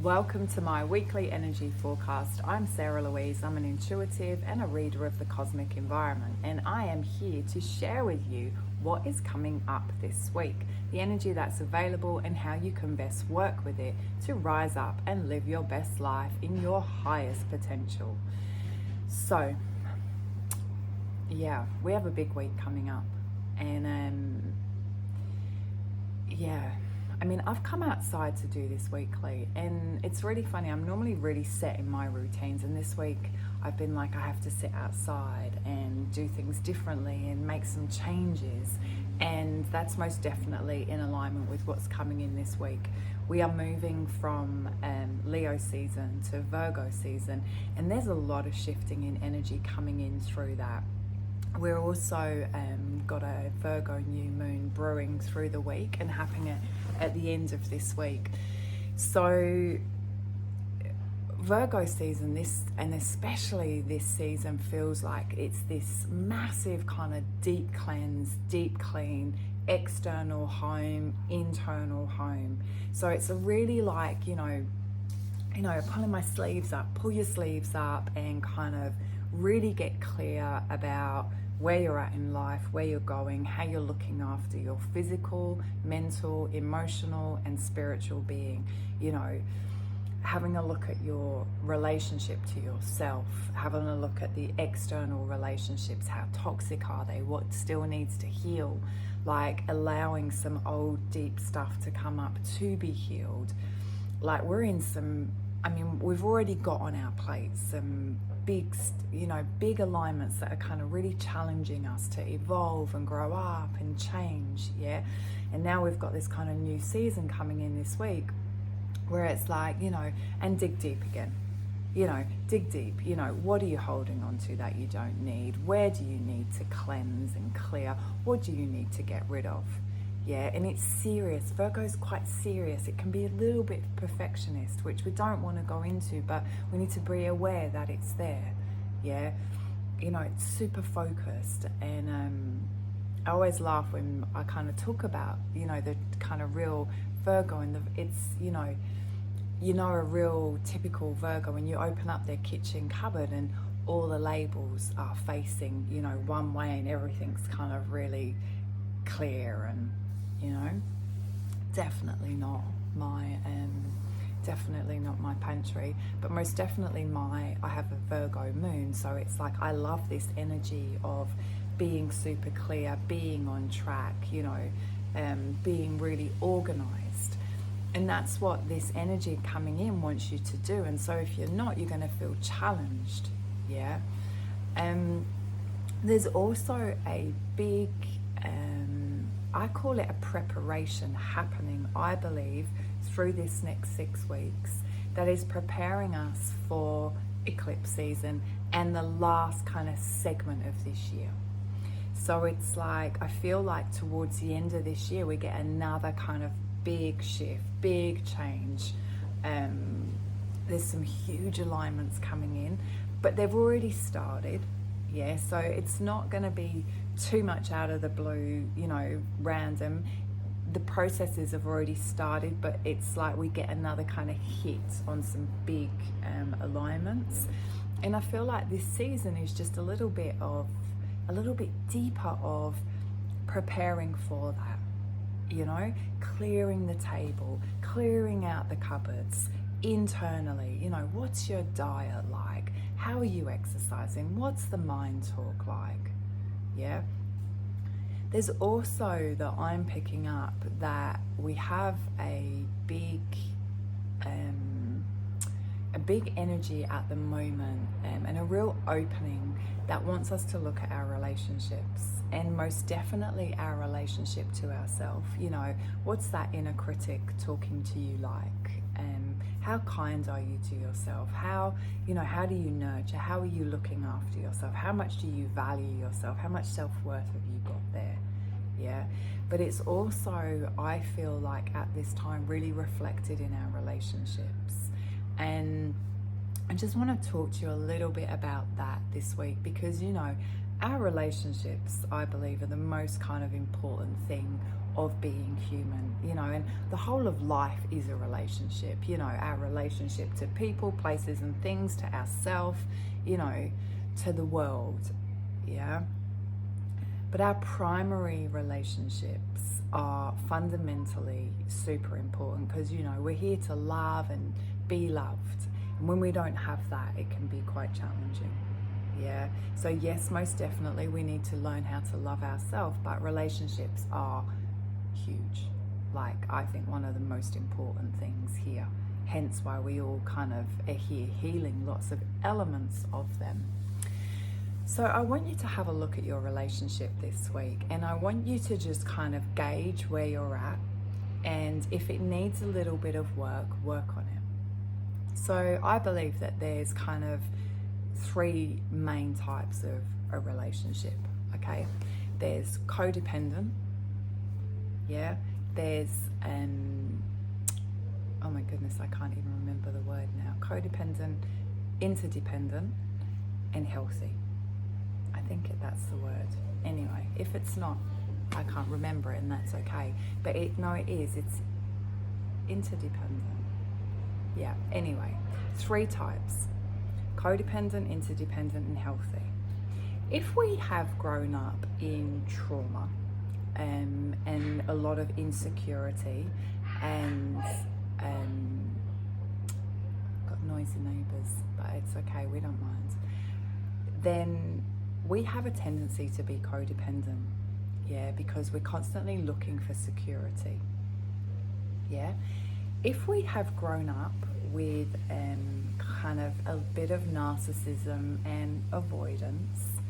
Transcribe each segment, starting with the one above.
Welcome to my weekly energy forecast. I'm Sarah Louise. I'm an intuitive and a reader of the cosmic environment, and I am here to share with you what is coming up this week, the energy that's available, and how you can best work with it to rise up and live your best life in your highest potential. So, yeah, we have a big week coming up, and I've come outside to do this weekly, and it's really funny. I'm normally really set in my routines, and this week I've been like, I have to sit outside and do things differently and make some changes, and that's most definitely in alignment with what's coming in this week. We are moving from Leo season to Virgo season, and there's a lot of shifting in energy coming in through that. We're also got a Virgo new moon brewing through the week and happening at the end of this week. So Virgo season, and especially this season, feels like it's this massive kind of deep cleanse, deep clean, external home, internal home. So it's a really like, pulling my sleeves up, pull your sleeves up and kind of really get clear about where you're at in life, where you're going, how you're looking after your physical, mental, emotional, and spiritual being. Having a look at your relationship to yourself, having a look at the external relationships, how toxic are they, what still needs to heal, like allowing some old deep stuff to come up to be healed. Like we've already got on our plate some big alignments that are kind of really challenging us to evolve and grow up and change, yeah? And now we've got this kind of new season coming in this week where it's like, and dig deep again. Dig deep. What are you holding on to that you don't need? Where do you need to cleanse and clear? What do you need to get rid of? Yeah, and it's serious. Virgo's quite serious. It can be a little bit perfectionist, which we don't want to go into, but we need to be aware that it's there. Yeah, it's super focused, and I always laugh when I kind of talk about, the kind of real Virgo, and it's, a real typical Virgo when you open up their kitchen cupboard and all the labels are facing, one way, and everything's kind of really clear and, definitely not my pantry, but most definitely I have a Virgo moon, so it's like I love this energy of being super clear, being on track, being really organized, and that's what this energy coming in wants you to do. And so if you're not, you're going to feel challenged. Yeah. There's also a big I call it a preparation happening, I believe, through this next 6 weeks that is preparing us for eclipse season and the last kind of segment of this year. So it's like, I feel like towards the end of this year, we get another kind of big shift, big change. There's some huge alignments coming in, but they've already started. Yeah, so it's not going to be too much out of the blue, random. The processes have already started, but it's like we get another kind of hit on some big alignments. And I feel like this season is just a little bit deeper of preparing for that, clearing the table, clearing out the cupboards internally. What's your diet like? How are you exercising? What's the mind talk like? Yeah. There's also that I'm picking up that we have a big energy at the moment, and a real opening that wants us to look at our relationships, and most definitely our relationship to ourselves. What's that inner critic talking to you like? How kind are you to yourself? How do you nurture? How are you looking after yourself? How much do you value yourself? How much self-worth have you got there? Yeah. But it's also, I feel like at this time, really reflected in our relationships. And I just want to talk to you a little bit about that this week, because, our relationships, I believe, are the most kind of important thing of being human, you know, and the whole of life is a relationship, you know, our relationship to people, places and things, to ourselves, you know, to the world, yeah. But our primary relationships are fundamentally super important because, you know, we're here to love and be loved. And when we don't have that, it can be quite challenging. Yeah. So yes, most definitely we need to learn how to love ourselves, but relationships are huge. Like, I think one of the most important things here. Hence why we all kind of are here healing lots of elements of them. So I want you to have a look at your relationship this week, and I want you to just kind of gauge where you're at, and if it needs a little bit of work on it. So I believe that there's kind of 3 main types of a relationship, okay? There's codependent, yeah? There's oh my goodness, I can't even remember the word now. Codependent, interdependent, and healthy. I think that's the word. Anyway, if it's not, I can't remember it, and that's okay. But it is. It's interdependent. Yeah, anyway, 3 types. Codependent, interdependent, and healthy. If we have grown up in trauma and a lot of insecurity and got noisy neighbours, but it's okay, we don't mind, then we have a tendency to be codependent, yeah, because we're constantly looking for security, yeah. If we have grown up with kind of a bit of narcissism and avoidance,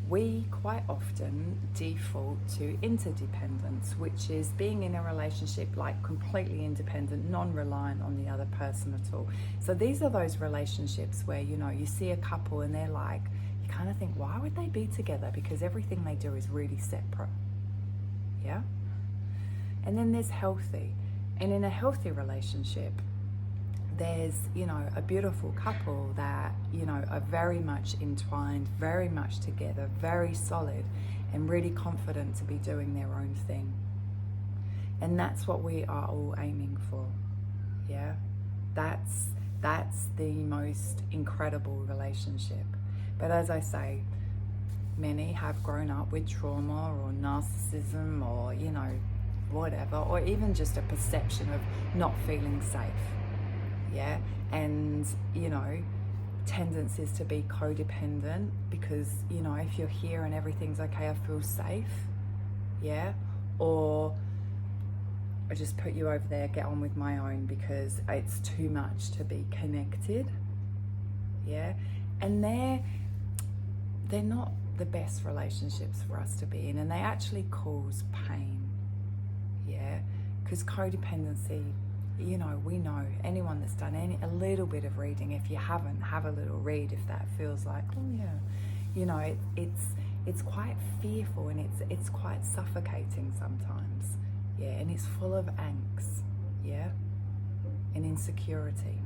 we quite often default to interdependence, which is being in a relationship like completely independent, non-reliant on the other person at all. So these are those relationships where, you know, you see a couple and they're like, you kind of think, why would they be together? Because everything they do is really separate, yeah? And then there's healthy. And in a healthy relationship, there's, you know, a beautiful couple that, you know, are very much entwined, very much together, very solid, and really confident to be doing their own thing. And that's what we are all aiming for, yeah? That's the most incredible relationship. But as I say, many have grown up with trauma or narcissism or, you know, whatever, or even just a perception of not feeling safe, yeah? And, you know, tendencies to be codependent because, you know, if you're here and everything's okay, I feel safe, yeah? Or I just put you over there, get on with my own because it's too much to be connected, yeah? And they're not the best relationships for us to be in, and they actually cause pain, yeah? Because codependency, you know, we know, anyone that's done a little bit of reading, if you haven't, have a little read if that feels like, oh yeah, you know, it's quite fearful and it's quite suffocating sometimes, yeah? And it's full of angst, yeah? And insecurity,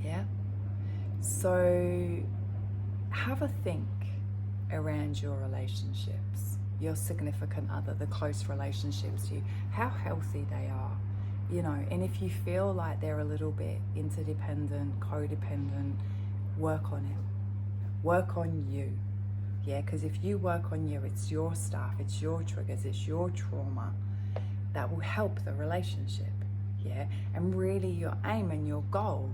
yeah? So have a think around your relationships, your significant other, the close relationships to you, how healthy they are, you know. And if you feel like they're a little bit interdependent, codependent, work on it. Work on you, yeah? Because if you work on you, it's your stuff, it's your triggers, it's your trauma that will help the relationship, yeah? And really your aim and your goal,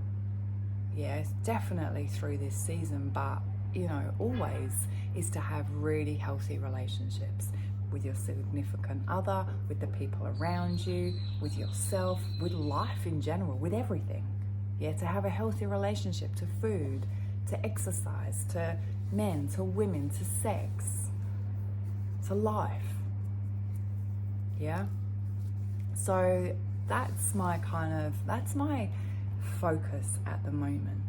yes, definitely through this season, but, you know, always is to have really healthy relationships with your significant other, with the people around you, with yourself, with life in general, with everything. Yeah, to have a healthy relationship to food, to exercise, to men, to women, to sex, to life. Yeah? So that's my focus at the moment,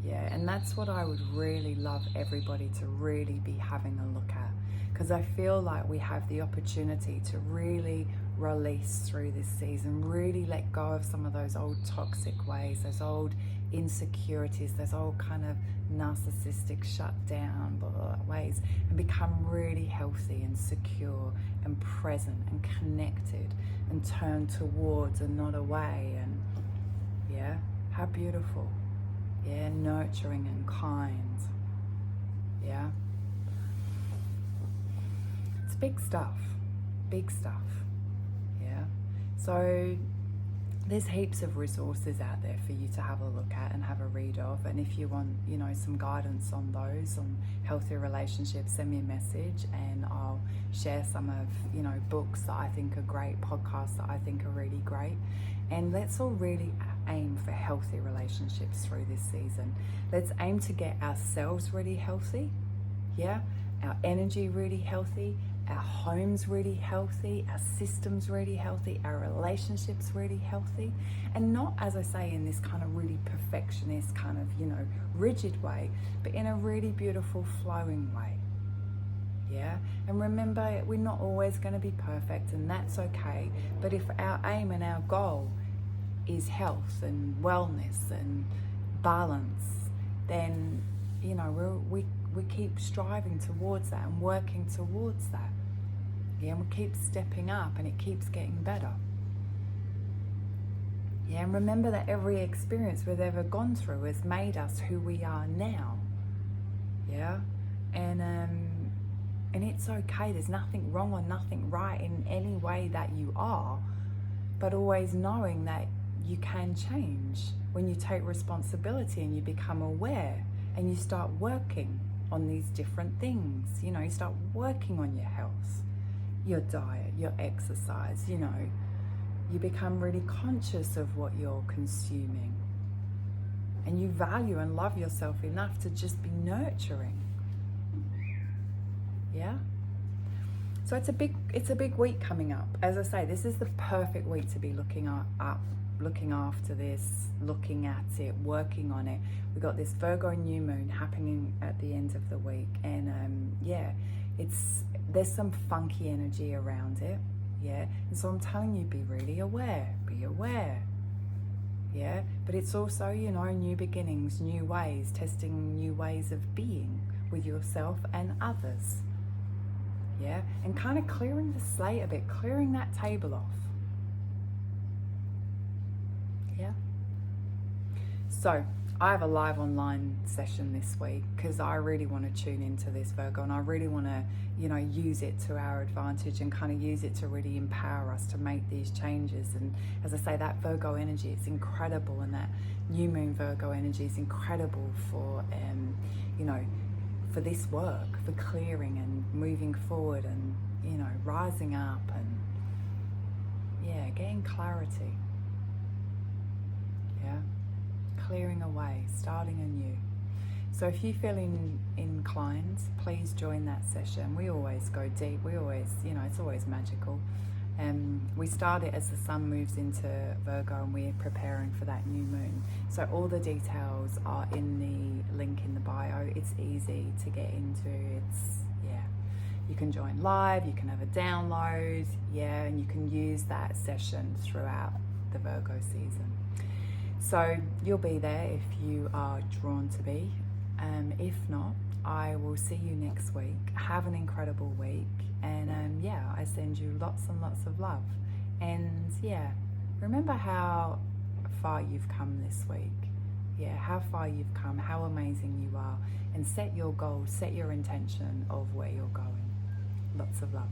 yeah? And that's what I would really love everybody to really be having a look at, because I feel like we have the opportunity to really release through this season. Really let go of some of those old toxic ways, those old insecurities, those old kind of narcissistic shut down ways, and become really healthy and secure and present and connected and turn towards and not away. And yeah, how beautiful. Yeah, nurturing and kind. Yeah, it's big stuff, big stuff. Yeah, so there's heaps of resources out there for you to have a look at and have a read of. And if you want, you know, some guidance on those, on healthy relationships, send me a message and I'll share some of, you know, books that I think are great, podcasts that I think are really great. And let's all really aim for healthy relationships through this season. Let's aim to get ourselves really healthy, yeah? Our energy really healthy, our homes really healthy, our systems really healthy, our relationships really healthy. And not, as I say, in this kind of really perfectionist kind of, you know, rigid way, but in a really beautiful flowing way. Yeah, and remember, we're not always going to be perfect, and that's okay. But if our aim and our goal is health and wellness and balance, then, you know, we keep striving towards that and working towards that. Yeah, and we keep stepping up and it keeps getting better. Yeah, and remember that every experience we've ever gone through has made us who we are now. Yeah, and it's okay. There's nothing wrong or nothing right in any way that you are, but always knowing that you can change when you take responsibility and you become aware and you start working on these different things. You know, you start working on your health, your diet, your exercise. You know, you become really conscious of what you're consuming, and you value and love yourself enough to just be nurturing. Yeah, so it's a big week coming up. As I say, this is the perfect week to be looking after this, looking at it, working on it. We've got this Virgo new moon happening at the end of the week, and yeah, there's some funky energy around it. Yeah, and so I'm telling you, be really aware, be aware. Yeah, but it's also, you know, new beginnings, new ways, testing new ways of being with yourself and others. Yeah, and kind of clearing the slate a bit, clearing that table off. Yeah. So I have a live online session this week because I really want to tune into this, Virgo, and I really want to, you know, use it to our advantage and kind of use it to really empower us to make these changes. And as I say, that Virgo energy, it's incredible, and that new moon Virgo energy is incredible for, you know, for this work, for clearing and moving forward and, you know, rising up and, yeah, getting clarity. Yeah, clearing away, starting anew. So if you feel inclined, please join that session. We always go deep. We always, you know, it's always magical. We start it as the sun moves into Virgo and we're preparing for that new moon. So all the details are in the link in the bio. It's easy to get into. Yeah, you can join live, you can have a download, yeah, and you can use that session throughout the Virgo season. So you'll be there if you are drawn to be. If not, I will see you next week. Have an incredible week. And yeah, I send you lots and lots of love. And yeah, remember how far you've come this week. Yeah, how far you've come, how amazing you are. And set your goals, set your intention of where you're going. Lots of love.